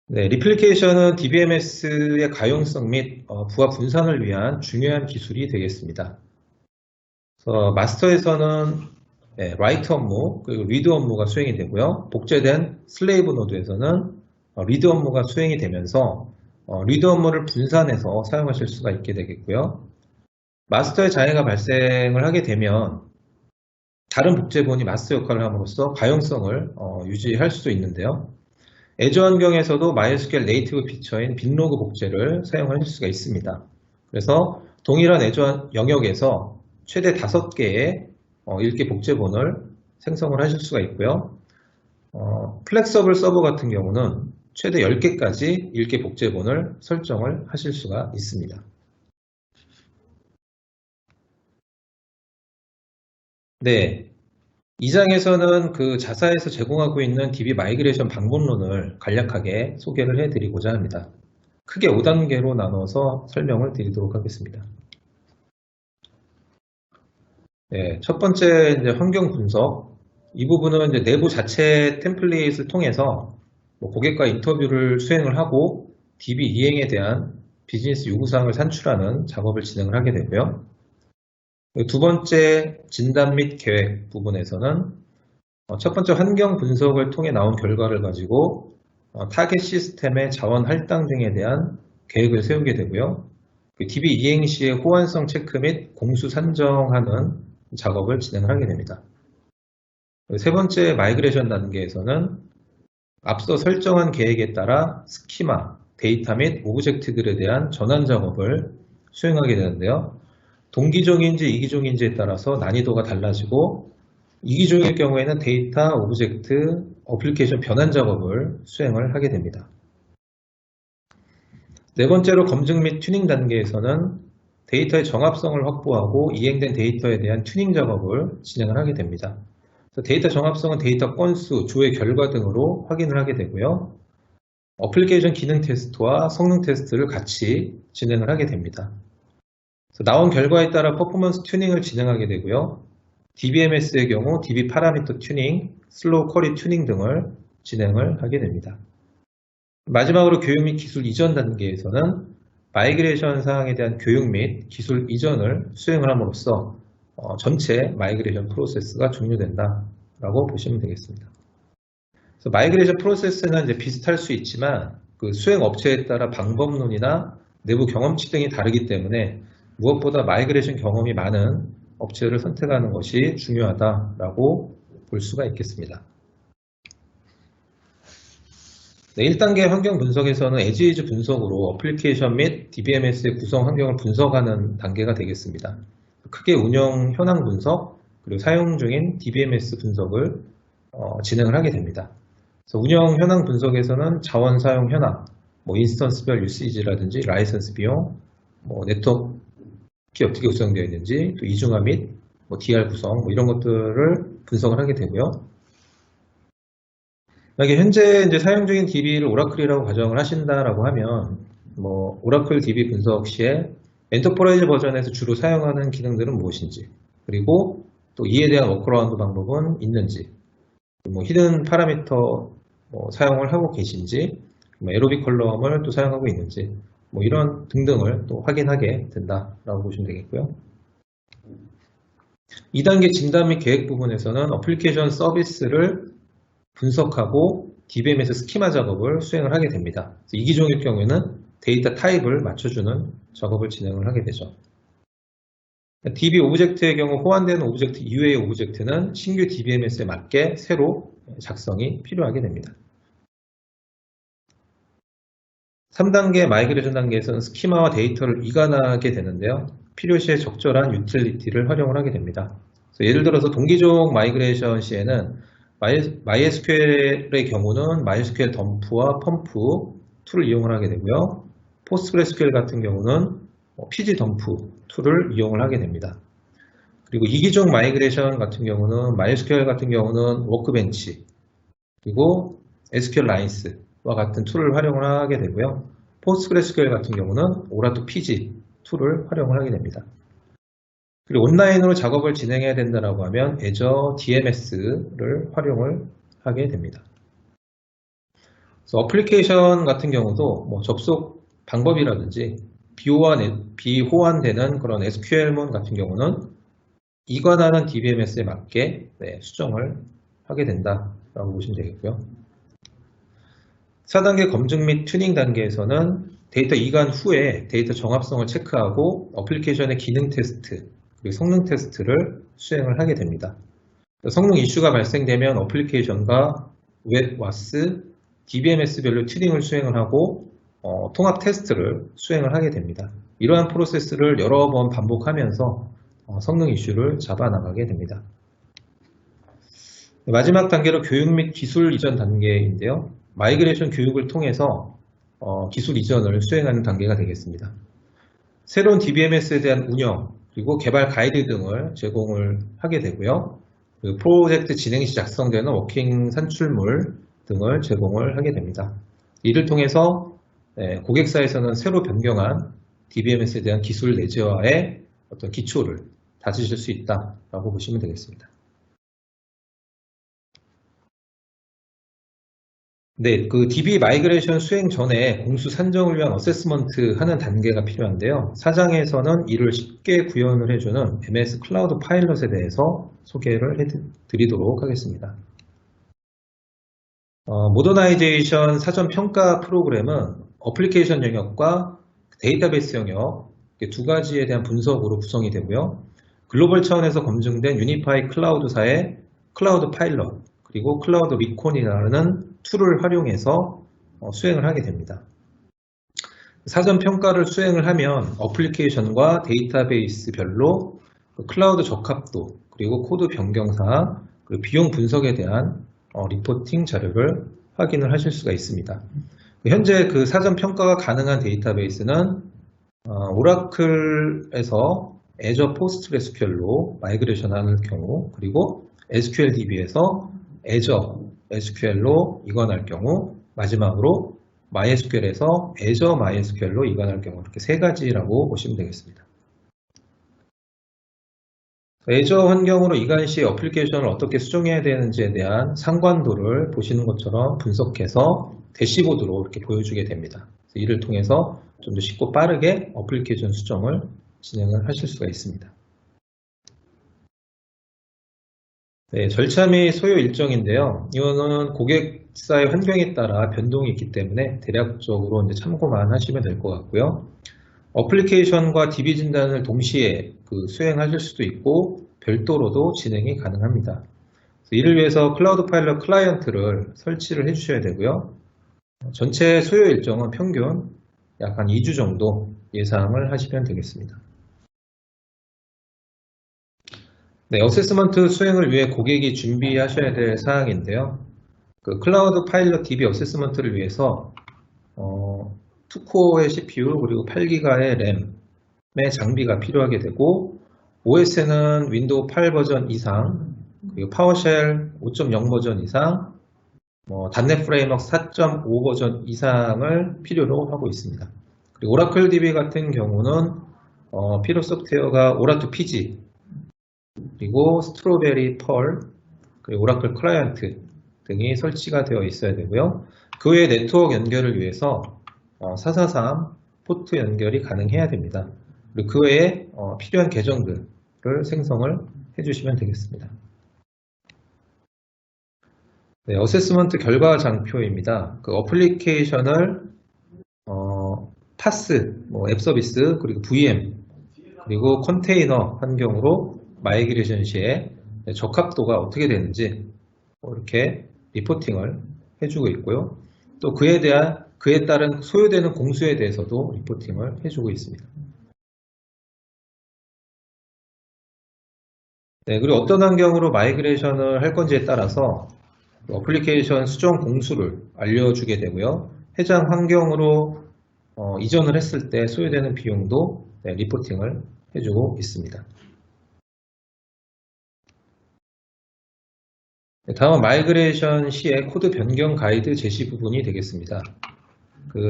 네, 리플리케이션은 DBMS의 가용성 및 부하 분산을 위한 중요한 기술이 되겠습니다. 그래서 마스터에서는 라이트 업무 그리고 리드 업무가 수행이 되고요. 복제된 슬레이브 노드에서는 리드 업무가 수행이 되면서 리드 업무를 분산해서 사용하실 수가 있게 되겠고요. 마스터의 장애가 발생을 하게 되면 다른 복제본이 마스터 역할을 함으로써 가용성을 유지할 수도 있는데요. 애저 환경에서도 MySQL 네이티브 피처인 빈로그 복제를 사용하실 수가 있습니다. 그래서 동일한 애저 영역에서 최대 5개의 읽기 복제본을 생성을 하실 수가 있고요. 플렉서블 서버 같은 경우는 최대 10개까지 읽기 복제본을 설정을 하실 수가 있습니다. 네, 이 장에서는 그 자사에서 제공하고 있는 DB 마이그레이션 방법론을 간략하게 소개를 해드리고자 합니다. 크게 5단계로 나눠서 설명을 드리도록 하겠습니다. 네, 첫 번째 이제 환경 분석. 이 부분은 이제 내부 자체 템플릿을 통해서 고객과 인터뷰를 수행을 하고 DB 이행에 대한 비즈니스 요구사항을 산출하는 작업을 진행을 하게 되고요. 두 번째 진단 및 계획 부분에서는 첫 번째 환경 분석을 통해 나온 결과를 가지고 타겟 시스템의 자원 할당 등에 대한 계획을 세우게 되고요. DB 이행 시의 호환성 체크 및 공수 산정하는 작업을 진행을 하게 됩니다. 세 번째 마이그레이션 단계에서는 앞서 설정한 계획에 따라 스키마, 데이터 및 오브젝트들에 대한 전환 작업을 수행하게 되는데요. 동기종인지 이기종인지에 따라서 난이도가 달라지고 이기종일 경우에는 데이터, 오브젝트, 어플리케이션 변환 작업을 수행을 하게 됩니다. 네 번째로 검증 및 튜닝 단계에서는 데이터의 정합성을 확보하고 이행된 데이터에 대한 튜닝 작업을 진행을 하게 됩니다. 데이터 정합성은 데이터 건수, 조회 결과 등으로 확인을 하게 되고요. 어플리케이션 기능 테스트와 성능 테스트를 같이 진행을 하게 됩니다. 나온 결과에 따라 퍼포먼스 튜닝을 진행하게 되고요. DBMS의 경우 DB 파라미터 튜닝, 슬로우 쿼리 튜닝 등을 진행을 하게 됩니다. 마지막으로 교육 및 기술 이전 단계에서는 마이그레이션 사항에 대한 교육 및 기술 이전을 수행을 함으로써 전체 마이그레이션 프로세스가 종료된다라고 보시면 되겠습니다. 그래서 마이그레이션 프로세스는 이제 비슷할 수 있지만 그 수행 업체에 따라 방법론이나 내부 경험치 등이 다르기 때문에 무엇보다 마이그레이션 경험이 많은 업체를 선택하는 것이 중요하다라고 볼 수가 있겠습니다. 네, 1단계 환경 분석에서는 에지이즈 분석으로 어플리케이션 및 DBMS의 구성 환경을 분석하는 단계가 되겠습니다. 크게 운영 현황 분석, 그리고 사용 중인 DBMS 분석을 진행을 하게 됩니다. 그래서 운영 현황 분석에서는 자원 사용 현황, 인스턴스별 유시지라든지 라이선스 비용, 네트워크 어떻게 구성되어 있는지, 또 이중화 및 DR 구성 이런 것들을 분석을 하게 되고요. 만약에 현재 이제 사용 중인 DB를 오라클이라고 가정을 하신다라고 하면, 오라클 DB 분석 시에 엔터프라이즈 버전에서 주로 사용하는 기능들은 무엇인지, 그리고 또 이에 대한 워크어라운드 방법은 있는지, 히든 파라미터 사용을 하고 계신지, 에로빅 컬럼을 또 사용하고 있는지, 이런 등등을 또 확인하게 된다라고 보시면 되겠고요. 2단계 진단 및 계획 부분에서는 어플리케이션 서비스를 분석하고 DBMS 스키마 작업을 수행을 하게 됩니다. 이 기종일 경우에는 데이터 타입을 맞춰주는 작업을 진행을 하게 되죠. DB 오브젝트의 경우 호환되는 오브젝트 이외의 오브젝트는 신규 DBMS에 맞게 새로 작성이 필요하게 됩니다. 3단계 마이그레이션 단계에서는 스키마와 데이터를 이관하게 되는데요. 필요시에 적절한 유틸리티를 활용을 하게 됩니다. 예를 들어서 동기종 마이그레이션 시에는 MySQL의 경우는 MySQL 덤프와 펌프 툴을 이용을 하게 되고요. PostgreSQL 같은 경우는 PG 덤프 툴을 이용을 하게 됩니다. 그리고 이기종 마이그레이션 같은 경우는 MySQL 같은 경우는 워크벤치, 그리고 SQL 라인스와 같은 툴을 활용을 하게 되고요. PostgreSQL 같은 경우는 오라토 PG 툴을 활용을 하게 됩니다. 그리고 온라인으로 작업을 진행해야 된다고 하면 Azure DMS를 활용을 하게 됩니다. 그래서 어플리케이션 같은 경우도 접속 방법이라든지 비호환되는 그런 SQL문 같은 경우는 이관하는 DBMS에 맞게 수정을 하게 된다라고 보시면 되겠고요. 4단계 검증 및 튜닝 단계에서는 데이터 이관 후에 데이터 정합성을 체크하고 어플리케이션의 기능 테스트, 그리고 성능 테스트를 수행을 하게 됩니다. 성능 이슈가 발생되면 어플리케이션과 웹, 와스, DBMS별로 튜닝을 수행을 하고 통합 테스트를 수행을 하게 됩니다. 이러한 프로세스를 여러 번 반복하면서 성능 이슈를 잡아나가게 됩니다. 마지막 단계로 교육 및 기술 이전 단계인데요. 마이그레이션 교육을 통해서 기술 이전을 수행하는 단계가 되겠습니다. 새로운 DBMS에 대한 운영, 그리고 개발 가이드 등을 제공을 하게 되고요. 그 프로젝트 진행 시 작성되는 워킹 산출물 등을 제공을 하게 됩니다. 이를 통해서 고객사에서는 새로 변경한 DBMS에 대한 기술 내재화의 어떤 기초를 다지실 수 있다라고 보시면 되겠습니다. 네, 그 DB 마이그레이션 수행 전에 공수 산정을 위한 어세스먼트 하는 단계가 필요한데요. 4장에서는 이를 쉽게 구현을 해주는 MS 클라우드 파일럿에 대해서 소개를 해드리도록 하겠습니다. 모더나이제이션 사전 평가 프로그램은 어플리케이션 영역과 데이터베이스 영역 두 가지에 대한 분석으로 구성이 되고요. 글로벌 차원에서 검증된 유니파이 클라우드사의 클라우드 파일럿, 그리고 클라우드 리콘이라는 툴을 활용해서 수행을 하게 됩니다. 사전 평가를 수행을 하면 어플리케이션과 데이터베이스별로 클라우드 적합도, 그리고 코드 변경 사항, 그리고 비용 분석에 대한 리포팅 자료를 확인을 하실 수가 있습니다. 현재 그 사전 평가가 가능한 데이터베이스는 오라클에서 Azure PostgreSQL로 마이그레이션 하는 경우, 그리고 SQLDB에서 Azure SQL로 이관할 경우, 마지막으로 MySQL에서 Azure MySQL로 이관할 경우, 이렇게 세 가지라고 보시면 되겠습니다. Azure 환경으로 이관 시 어플리케이션을 어떻게 수정해야 되는지에 대한 상관도를 보시는 것처럼 분석해서 대시보드로 이렇게 보여주게 됩니다. 이를 통해서 좀 더 쉽고 빠르게 어플리케이션 수정을 진행을 하실 수가 있습니다. 네, 절차 및 소요 일정인데요. 이거는 고객사의 환경에 따라 변동이 있기 때문에 대략적으로 이제 참고만 하시면 될 것 같고요. 어플리케이션과 DB 진단을 동시에 수행하실 수도 있고 별도로도 진행이 가능합니다. 이를 위해서 클라우드 파일럿 클라이언트를 설치를 해주셔야 되고요. 전체 소요 일정은 평균 약 한 2주 정도 예상을 하시면 되겠습니다. 네, 어세스먼트 수행을 위해 고객이 준비하셔야 될 사항인데요. 그 클라우드 파일럿 DB 어세스먼트를 위해서 2코어의 CPU 그리고 8기가의 램의 장비가 필요하게 되고, OS에는 윈도우 8 버전 이상, 그리고 파워쉘 5.0 버전 이상, .NET 프레임워크 4.5 버전 이상을 필요로 하고 있습니다. 그리고 오라클 DB 같은 경우는 필요 소프트웨어가 오라투 PG, 그리고 스트로베리 펄, 그리고 오라클 클라이언트 등이 설치가 되어 있어야 되고요. 그 외에 네트워크 연결을 위해서 443 포트 연결이 가능해야 됩니다. 그리고 그 외에 필요한 계정들을 생성을 해주시면 되겠습니다. 네, 어세스먼트 결과 장표입니다. 그 어플리케이션을 파스, 앱 서비스, 그리고 VM, 그리고 컨테이너 환경으로 마이그레이션 시에 적합도가 어떻게 되는지 이렇게 리포팅을 해주고 있고요. 또 그에 따른 소요되는 공수에 대해서도 리포팅을 해주고 있습니다. 네, 그리고 어떤 환경으로 마이그레이션을 할 건지에 따라서 어플리케이션 수정 공수를 알려주게 되고요. 해당 환경으로 이전을 했을 때 소요되는 비용도 리포팅을 해주고 있습니다. 다음은 마이그레이션 시의 코드 변경 가이드 제시 부분이 되겠습니다.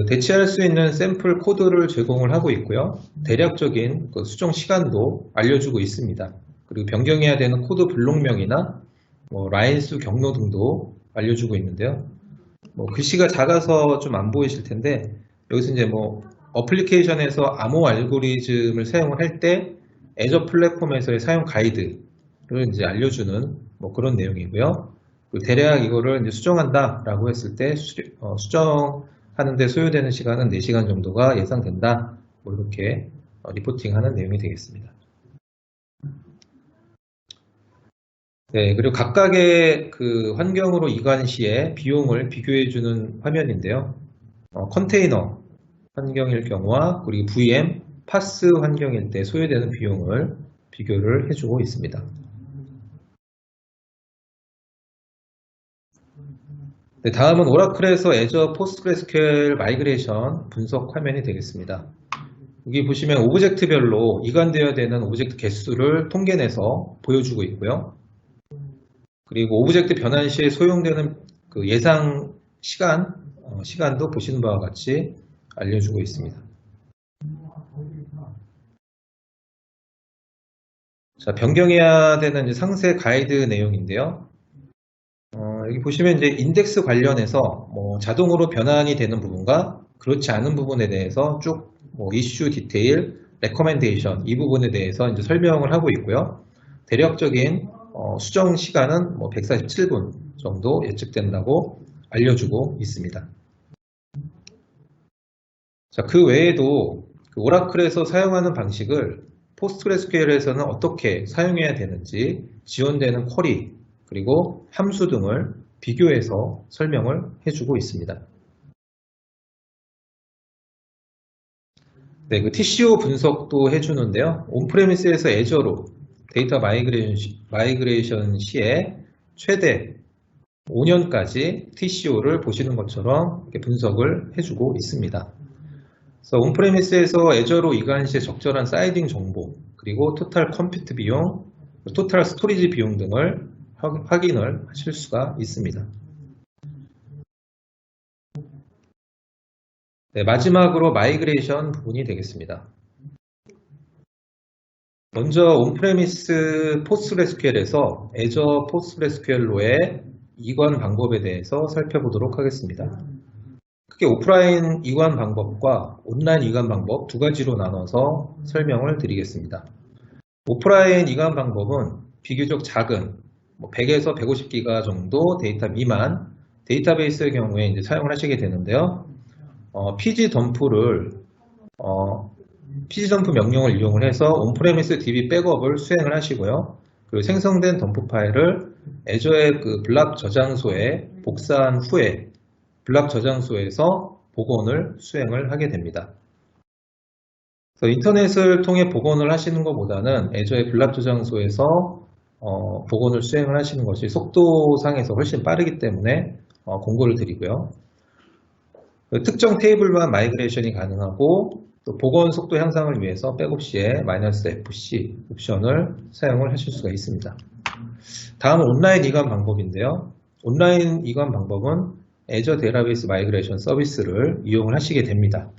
대체할 수 있는 샘플 코드를 제공을 하고 있고요. 대략적인 수정 시간도 알려주고 있습니다. 그리고 변경해야 되는 코드 블록명이나 라인 수 경로 등도 알려주고 있는데요. 글씨가 작아서 좀 안 보이실 텐데 여기서 이제 어플리케이션에서 암호 알고리즘을 사용을 할 때 애저 플랫폼에서의 사용 가이드를 이제 알려주는 그런 내용이고요. 대략 이거를 이제 수정한다라고 했을 때 수정하는데 소요되는 시간은 4시간 정도가 예상된다. 이렇게 리포팅하는 내용이 되겠습니다. 네, 그리고 각각의 환경으로 이관 시에 비용을 비교해주는 화면인데요. 컨테이너 환경일 경우와 그리고 VM, 파스 환경일 때 소요되는 비용을 비교를 해주고 있습니다. 네, 다음은 오라클에서 애저 포스트그레스QL 마이그레이션 분석 화면이 되겠습니다. 여기 보시면 오브젝트별로 이관되어야 되는 오브젝트 개수를 통계내서 보여주고 있고요. 그리고 오브젝트 변환 시에 소용되는 예상 시간도 보시는 바와 같이 알려주고 있습니다. 자, 변경해야 되는 상세 가이드 내용인데요. 여기 보시면 이제 인덱스 관련해서 자동으로 변환이 되는 부분과 그렇지 않은 부분에 대해서 쭉 이슈 디테일, 레커멘데이션 이 부분에 대해서 이제 설명을 하고 있고요. 대략적인 수정 시간은 147분 정도 예측된다고 알려주고 있습니다. 자, 그 외에도 오라클에서 사용하는 방식을 포스트그레스QL에서는 어떻게 사용해야 되는지 지원되는 쿼리 그리고 함수 등을 비교해서 설명을 해주고 있습니다. 네, TCO 분석도 해주는데요. 온프레미스에서 애저로 데이터 마이그레이션 시에 최대 5년까지 TCO를 보시는 것처럼 이렇게 분석을 해주고 있습니다. 그래서 온프레미스에서 애저로 이관 시에 적절한 사이딩 정보, 그리고 토탈 컴퓨트 비용, 토탈 스토리지 비용 등을 확인을 하실 수가 있습니다. 네, 마지막으로 마이그레이션 부분이 되겠습니다. 먼저 온프레미스 포스트그레스QL에서 애저 포스트그레스QL로의 이관 방법에 대해서 살펴보도록 하겠습니다. 크게 오프라인 이관 방법과 온라인 이관 방법 두 가지로 나눠서 설명을 드리겠습니다. 오프라인 이관 방법은 비교적 작은 100에서 150기가 정도 데이터 미만 데이터베이스의 경우에 이제 사용을 하시게 되는데요. PG 덤프 명령을 이용을 해서 온프레미스 DB 백업을 수행을 하시고요. 그리고 생성된 덤프 파일을 애저의 블락 저장소에 복사한 후에 블락 저장소에서 복원을 수행을 하게 됩니다. 그래서 인터넷을 통해 복원을 하시는 것보다는 애저의 블락 저장소에서 복원을 수행을 하시는 것이 속도상에서 훨씬 빠르기 때문에 공고를 드리고요. 특정 테이블만 마이그레이션이 가능하고 또 복원 속도 향상을 위해서 백업 시에 -FC 옵션을 사용을 하실 수가 있습니다. 다음은 온라인 이관 방법인데요. 온라인 이관 방법은 Azure 데이터베이스 마이그레이션 서비스를 이용을 하시게 됩니다.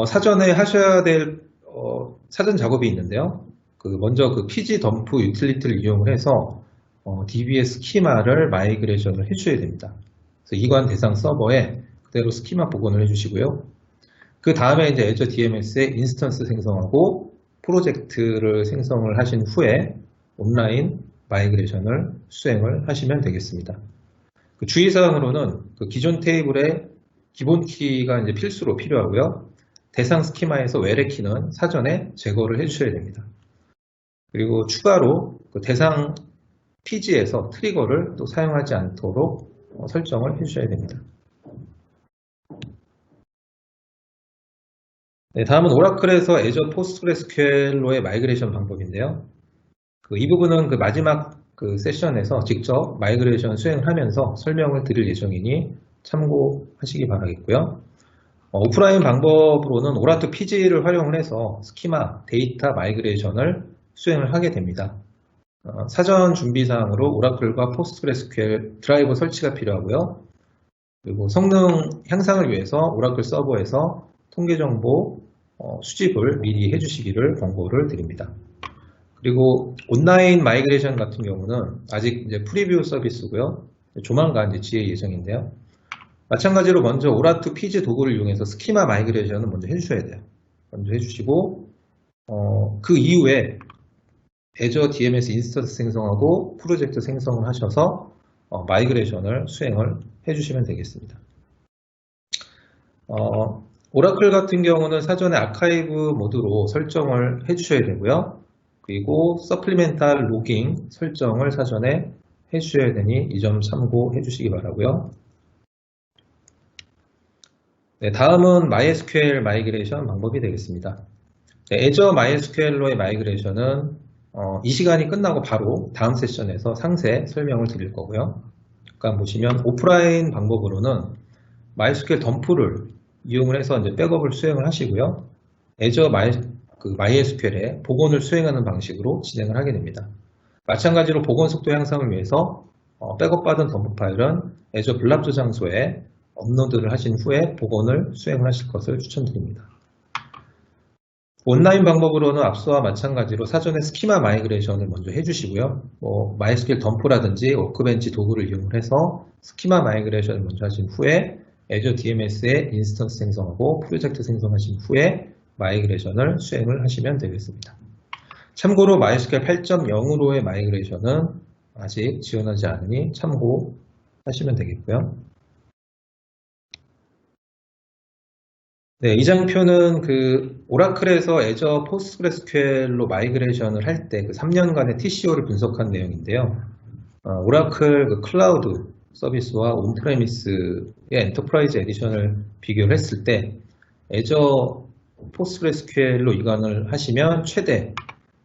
사전에 하셔야 될 사전 작업이 있는데요. 먼저 PG 덤프 유틸리티를 이용을 해서 DB의 스키마를 마이그레이션을 해주셔야 됩니다. 그래서 이관 대상 서버에 그대로 스키마 복원을 해주시고요. 그 다음에 이제 Azure DMS에 인스턴스 생성하고 프로젝트를 생성을 하신 후에 온라인 마이그레이션을 수행을 하시면 되겠습니다. 주의사항으로는 기존 테이블의 기본 키가 이제 필수로 필요하고요. 대상 스키마에서 외래 키는 사전에 제거를 해주셔야 됩니다. 그리고 추가로 대상 PG에서 트리거를 또 사용하지 않도록 설정을 해주셔야 됩니다. 네, 다음은 오라클에서 Azure PostgreSQL로의 마이그레이션 방법인데요. 이 부분은 마지막 세션에서 직접 마이그레이션 수행을 하면서 설명을 드릴 예정이니 참고하시기 바라겠고요. 오프라인 방법으로는 오라트 PG를 활용을 해서 스키마 데이터 마이그레이션을 수행을 하게 됩니다. 사전 준비사항으로 오라클과 포스트그레스QL 드라이버 설치가 필요하고요. 그리고 성능 향상을 위해서 오라클 서버에서 통계정보 수집을 미리 해주시기를 권고를 드립니다. 그리고 온라인 마이그레이션 같은 경우는 아직 이제 프리뷰 서비스고요. 조만간 이제 지혜 예정인데요. 마찬가지로 먼저 오라트 PG 도구를 이용해서 스키마 마이그레이션을 먼저 해주셔야 돼요. 먼저 해주시고 그 이후에 Azure DMS 인스턴스 생성하고 프로젝트 생성을 하셔서 마이그레이션을 수행을 해주시면 되겠습니다. 오라클 같은 경우는 사전에 아카이브 모드로 설정을 해주셔야 되고요. 그리고 서플리멘탈 로깅 설정을 사전에 해주셔야 되니 이 점 참고해 주시기 바라고요. 네, 다음은 MySQL 마이그레이션 방법이 되겠습니다. 네, Azure MySQL로의 마이그레이션은 이 시간이 끝나고 바로 다음 세션에서 상세 설명을 드릴 거고요. 잠깐 보시면 오프라인 방법으로는 MySQL 덤프를 이용을 해서 이제 백업을 수행을 하시고요. Azure MySQL에 복원을 수행하는 방식으로 진행을 하게 됩니다. 마찬가지로 복원 속도 향상을 위해서 백업받은 덤프 파일은 Azure 블랍 저장소에 업로드를 하신 후에 복원을 수행을 하실 것을 추천드립니다. 온라인 방법으로는 앞서와 마찬가지로 사전에 스키마 마이그레이션을 먼저 해주시고요. MySQL 덤프라든지 워크벤치 도구를 이용을 해서 스키마 마이그레이션을 먼저 하신 후에 Azure DMS에 인스턴스 생성하고 프로젝트 생성하신 후에 마이그레이션을 수행을 하시면 되겠습니다. 참고로 MySQL 8.0으로의 마이그레이션은 아직 지원하지 않으니 참고하시면 되겠고요. 네, 이 장표는 오라클에서 Azure PostgreSQL로 마이그레이션을 할 때 3년간의 TCO를 분석한 내용인데요. 오라클 클라우드 서비스와 온프레미스의 엔터프라이즈 에디션을 비교를 했을 때 Azure PostgreSQL로 이관을 하시면 최대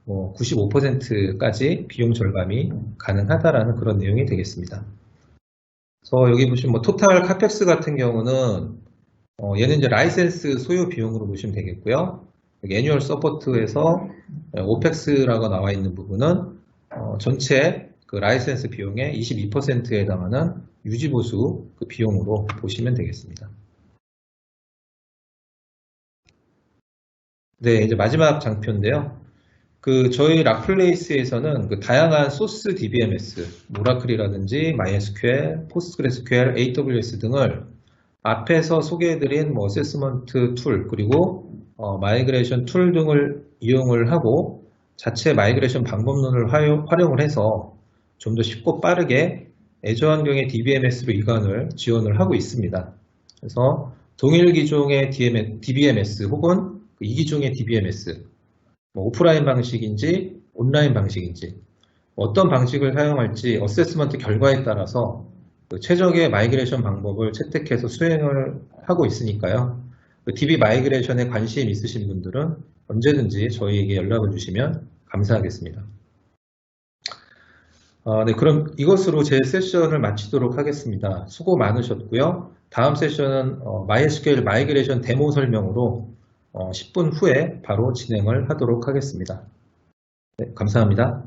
95%까지 비용 절감이 가능하다라는 그런 내용이 되겠습니다. 그래서 여기 보시면 토탈 카펙스 같은 경우는 얘는 이제 라이센스 소요 비용으로 보시면 되겠고요. 여기 애뉴얼 서포트에서 오펙스라고 나와 있는 부분은 전체 라이센스 비용의 22%에 해당하는 유지보수 비용으로 보시면 되겠습니다. 네, 이제 마지막 장표인데요. 저희 락플레이스에서는 다양한 소스 DBMS, 오라클이라든지 MySQL, PostgreSQL, AWS 등을 앞에서 소개해드린 어세스먼트 툴 그리고 마이그레이션 툴 등을 이용을 하고 자체 마이그레이션 방법론을 활용을 해서 좀 더 쉽고 빠르게 Azure 환경의 DBMS로 이관을 지원을 하고 있습니다. 그래서 동일 기종의 DBMS 혹은 이기종의 DBMS, 오프라인 방식인지 온라인 방식인지 어떤 방식을 사용할지 어세스먼트 결과에 따라서 최적의 마이그레이션 방법을 채택해서 수행을 하고 있으니까요. DB 마이그레이션에 관심 있으신 분들은 언제든지 저희에게 연락을 주시면 감사하겠습니다. 네, 그럼 이것으로 제 세션을 마치도록 하겠습니다. 수고 많으셨고요. 다음 세션은 MySQL 마이그레이션 데모 설명으로 10분 후에 바로 진행을 하도록 하겠습니다. 네, 감사합니다.